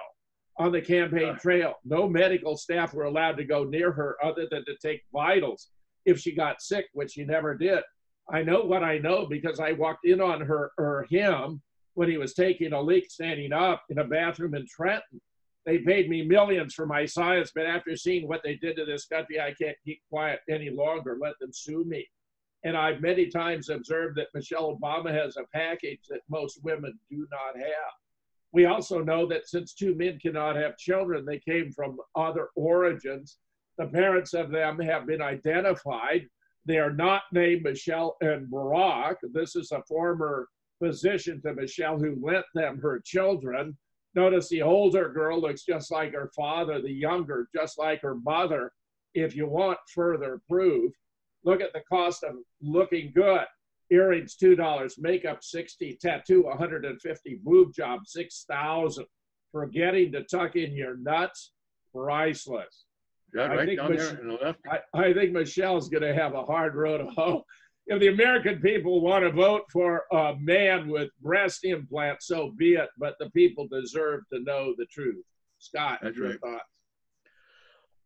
On the campaign trail, no medical staff were allowed to go near her other than to take vitals if she got sick, which she never did. I know what I know because I walked in on her or him when he was taking a leak standing up in a bathroom in Trenton. They paid me millions for my science, but after seeing what they did to this country, I can't keep quiet any longer. Let them sue me. And I've many times observed that Michelle Obama has a package that most women do not have. We also know that since two men cannot have children, they came from other origins. The parents of them have been identified. They are not named Michelle and Barack. This is a former physician to Michelle who lent them her children. Notice the older girl looks just like her father, the younger just like her mother. If you want further proof, look at the cost of looking good. Earrings, $2, makeup, $60, tattoo, $150, boob job, $6,000. Forgetting to tuck in your nuts, priceless. Yeah, right down there on the left. I think Michelle's going to have a hard road to hoe. If the American people want to vote for a man with breast implants, so be it. But the people deserve to know the truth. Scott, that's your right. thoughts?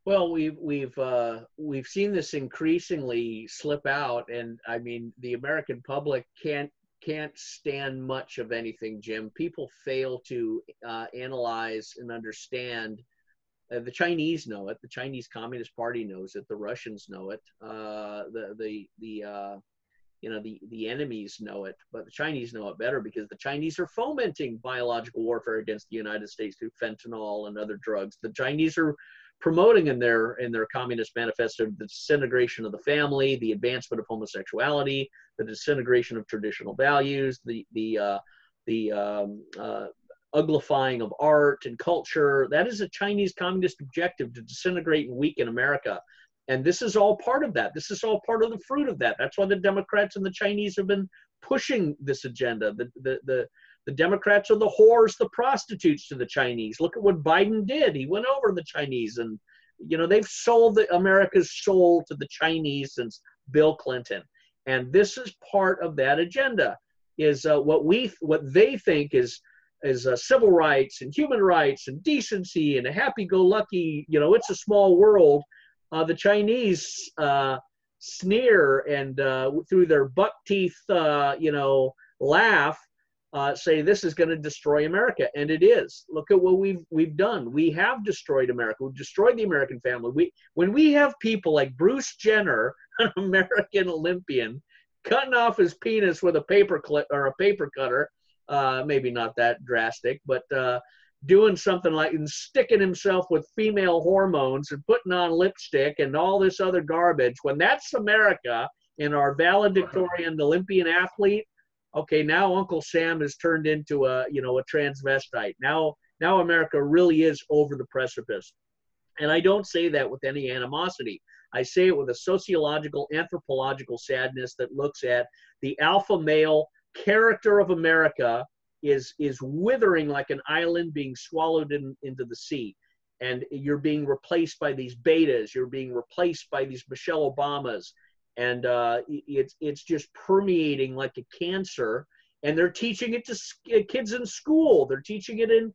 Well, we've seen this increasingly slip out, and I mean the American public can't stand much of anything, Jim. People fail to analyze and understand. The Chinese know it. The Chinese Communist Party knows it. The Russians know it. The enemies know it, but the Chinese know it better because the Chinese are fomenting biological warfare against the United States through fentanyl and other drugs. The Chinese are promoting in their Communist Manifesto the disintegration of the family, the advancement of homosexuality, the disintegration of traditional values, the uglifying of art and culture. That is a Chinese communist objective, to disintegrate and weaken America. And this is all part of that. This is all part of the fruit of that. That's why the Democrats and the Chinese have been pushing this agenda. The Democrats are the whores, the prostitutes to the Chinese. Look at what Biden did. He went over the Chinese, and they've sold America's soul to the Chinese since Bill Clinton. And this is part of that agenda. Is what they think is civil rights and human rights and decency and a happy-go-lucky. It's a small world. The Chinese sneer and through their buck teeth, laugh. Say this is going to destroy America, and it is. Look at what we've done. We have destroyed America. We've destroyed the American family. When we have people like Bruce Jenner, an American Olympian, cutting off his penis with a paper clip or a paper cutter, maybe not that drastic, but doing something like and sticking himself with female hormones and putting on lipstick and all this other garbage. When that's America and our valedictorian Olympian athlete. Okay, now Uncle Sam has turned into a transvestite. Now America really is over the precipice. And I don't say that with any animosity. I say it with a sociological, anthropological sadness that looks at the alpha male character of America is withering like an island being swallowed into the sea. And you're being replaced by these betas. You're being replaced by these Michelle Obamas. And it's just permeating like a cancer. And they're teaching it to kids in school. They're teaching it in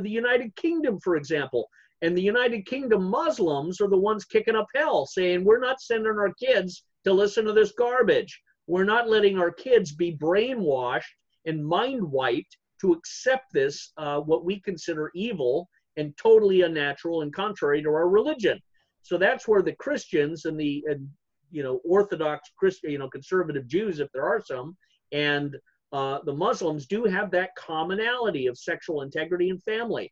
the United Kingdom, for example. And the United Kingdom Muslims are the ones kicking up hell, saying we're not sending our kids to listen to this garbage. We're not letting our kids be brainwashed and mind wiped to accept this, what we consider evil and totally unnatural and contrary to our religion. So that's where the Christians and the Orthodox Christian, conservative Jews, if there are some, and the Muslims do have that commonality of sexual integrity and family.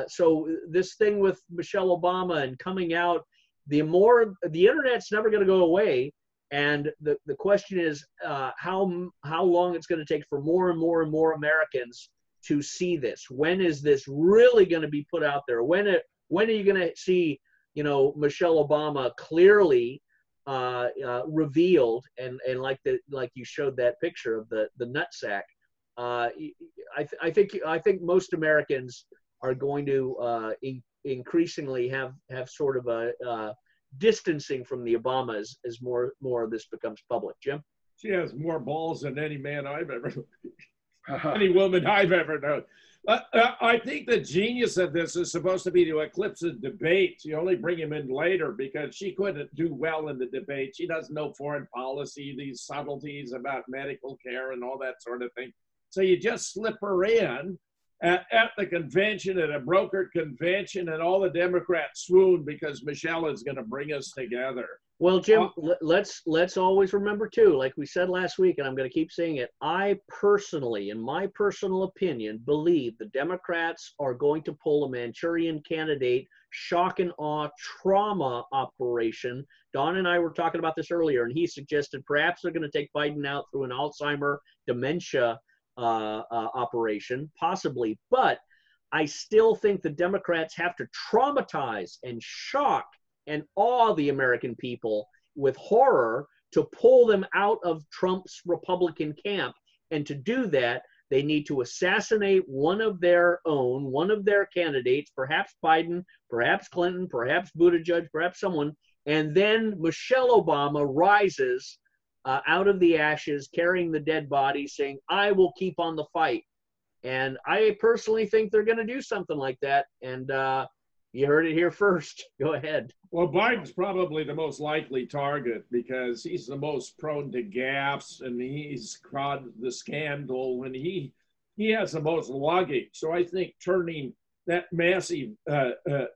So this thing with Michelle Obama and coming out, the internet's never going to go away. And the question is how long it's going to take for more and more and more Americans to see this. When is this really going to be put out there? When are you going to see, Michelle Obama clearly revealed and like you showed that picture of the nutsack? I think most Americans are going to increasingly have sort of a distancing from the Obamas as more of this becomes public. Jim? She has more balls than any man I've ever any woman I've ever known. I think the genius of this is supposed to be to eclipse the debates. You only bring him in later because she couldn't do well in the debate. She doesn't know foreign policy, these subtleties about medical care and all that sort of thing. So you just slip her in at the convention, at a brokered convention, and all the Democrats swoon because Michelle is going to bring us together. Well, Jim, let's always remember too, like we said last week, and I'm going to keep saying it, I personally, in my personal opinion, believe the Democrats are going to pull a Manchurian Candidate shock and awe trauma operation. Don and I were talking about this earlier, and he suggested perhaps they're going to take Biden out through an Alzheimer dementia operation, possibly. But I still think the Democrats have to traumatize and shock and awe the American people with horror to pull them out of Trump's Republican camp. And to do that, they need to assassinate one of their own, one of their candidates, perhaps Biden, perhaps Clinton, perhaps Buttigieg, perhaps someone. And then Michelle Obama rises out of the ashes, carrying the dead body, saying, I will keep on the fight. And I personally think they're going to do something like that. And you heard it here first. Go ahead. Well, Biden's probably the most likely target because he's the most prone to gaffes and he's caused the scandal and he has the most luggage. So I think turning that massive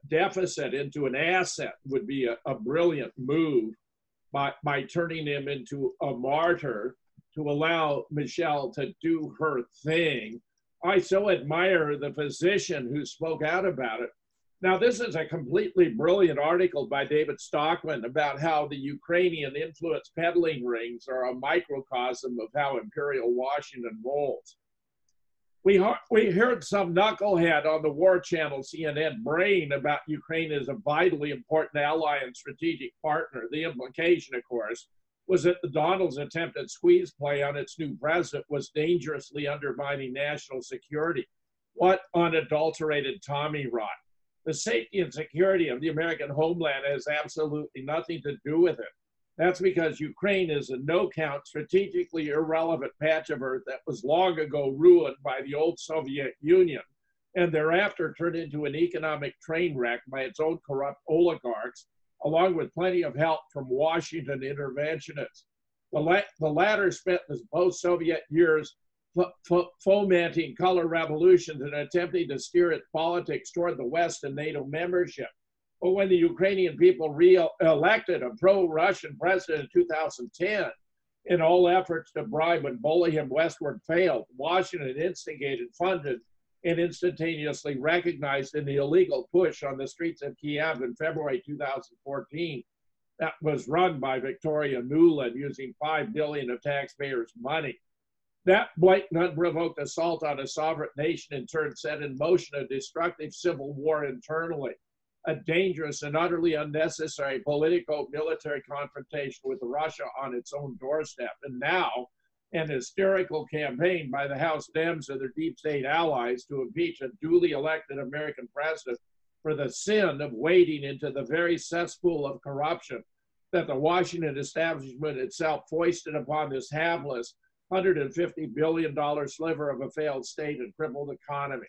deficit into an asset would be a brilliant move by turning him into a martyr to allow Michelle to do her thing. I so admire the physician who spoke out about it. Now, this is a completely brilliant article by David Stockman about how the Ukrainian influence peddling rings are a microcosm of how Imperial Washington rolls. We heard some knucklehead on the War Channel CNN brain about Ukraine as a vitally important ally and strategic partner. The implication, of course, was that the Donald's attempt at squeeze play on its new president was dangerously undermining national security. What unadulterated Tommy rot. The safety and security of the American homeland has absolutely nothing to do with it. That's because Ukraine is a no-count, strategically irrelevant patch of earth that was long ago ruined by the old Soviet Union and thereafter turned into an economic train wreck by its own corrupt oligarchs, along with plenty of help from Washington interventionists. The latter spent the post-Soviet years fomenting color revolutions and attempting to steer its politics toward the West and NATO membership. But when the Ukrainian people re-elected a pro-Russian president in 2010, in all efforts to bribe and bully him westward failed, Washington instigated, funded, and instantaneously recognized an illegal push on the streets of Kiev in February 2014 that was run by Victoria Nuland using $5 billion of taxpayers' money. That blatant, unprovoked assault on a sovereign nation in turn set in motion a destructive civil war internally, a dangerous and utterly unnecessary politico-military confrontation with Russia on its own doorstep, and now an hysterical campaign by the House Dems and their deep state allies to impeach a duly elected American president for the sin of wading into the very cesspool of corruption that the Washington establishment itself foisted upon this hapless $150 billion sliver of a failed state and crippled economy.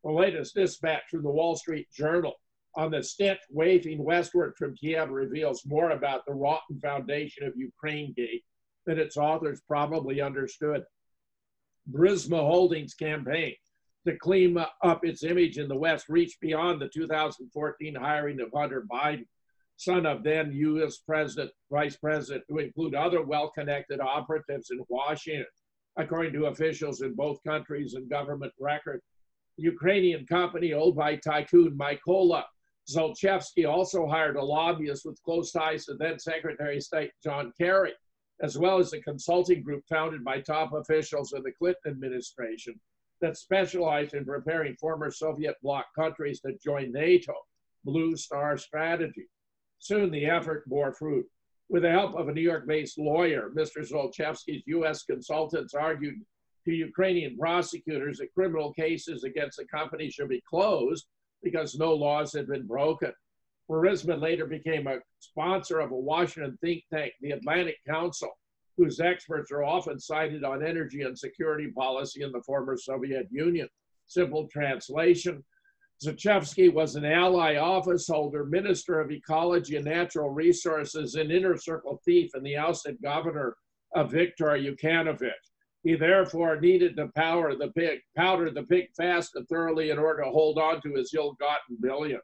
The latest dispatch from the Wall Street Journal on the stench wafting westward from Kiev reveals more about the rotten foundation of Ukraine Gate than its authors probably understood. Burisma Holdings' campaign to clean up its image in the West reached beyond the 2014 hiring of Hunter Biden, son of then U.S. Vice President, to include other well-connected operatives in Washington, according to officials in both countries and government records. The Ukrainian company owned by tycoon Mykola Zlochevsky also hired a lobbyist with close ties to then Secretary of State John Kerry, as well as a consulting group founded by top officials in the Clinton administration that specialized in preparing former Soviet bloc countries to join NATO, Blue Star strategy. Soon the effort bore fruit. With the help of a New York-based lawyer, Mr. Zlochevsky's U.S. consultants argued to Ukrainian prosecutors that criminal cases against the company should be closed because no laws had been broken. Burisma later became a sponsor of a Washington think tank, the Atlantic Council, whose experts are often cited on energy and security policy in the former Soviet Union. Simple translation: Zlochevsky was an ally office holder, minister of ecology and natural resources, and inner circle thief and the ousted governor of Viktor Yanukovych. He therefore needed to powder the pig fast and thoroughly in order to hold on to his ill-gotten billions.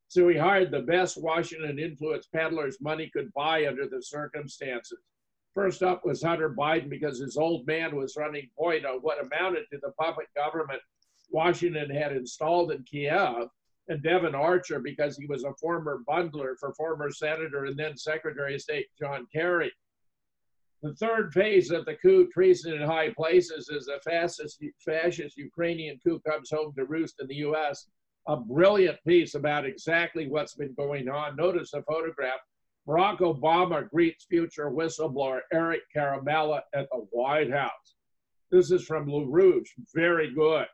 So he hired the best Washington influence peddlers money could buy under the circumstances. First up was Hunter Biden because his old man was running point on what amounted to the puppet government Washington had installed in Kiev, and Devon Archer because he was a former bundler for former Senator and then Secretary of State John Kerry. The third phase of the coup, treason in high places, is the fascist Ukrainian coup comes home to roost in the U.S. A brilliant piece about exactly what's been going on. Notice the photograph. Barack Obama greets future whistleblower Eric Caramella at the White House. This is from LaRouche, very good.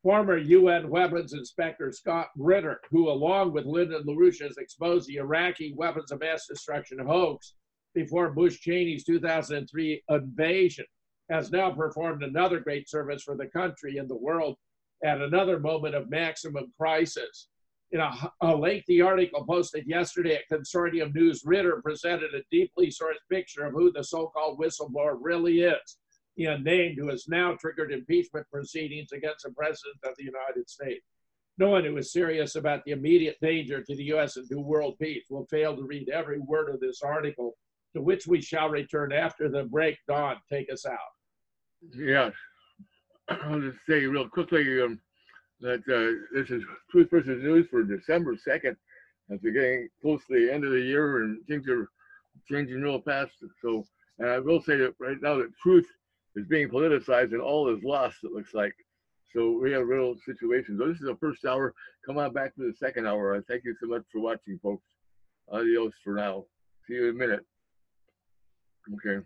Former UN weapons inspector Scott Ritter, who along with Lyndon LaRouche has exposed the Iraqi weapons of mass destruction hoax before Bush Cheney's 2003 invasion, has now performed another great service for the country and the world at another moment of maximum crisis. In a lengthy article posted yesterday at Consortium News, Ritter presented a deeply sourced picture of who the so-called whistleblower really is, named who has now triggered impeachment proceedings against the President of the United States. No one who is serious about the immediate danger to the U.S. and to world peace will fail to read every word of this article, to which we shall return after the break. Don, take us out. Yes. I'll just say real quickly that this is Truth versus News for December 2nd. As we're getting close to the end of the year and things are changing real fast. So, and I will say that right now that truth is being politicized and all is lost, it looks like. So we have real situations. So this is the first hour. Come on back to the second hour. Thank you so much for watching, folks. Adios for now. See you in a minute. Okay.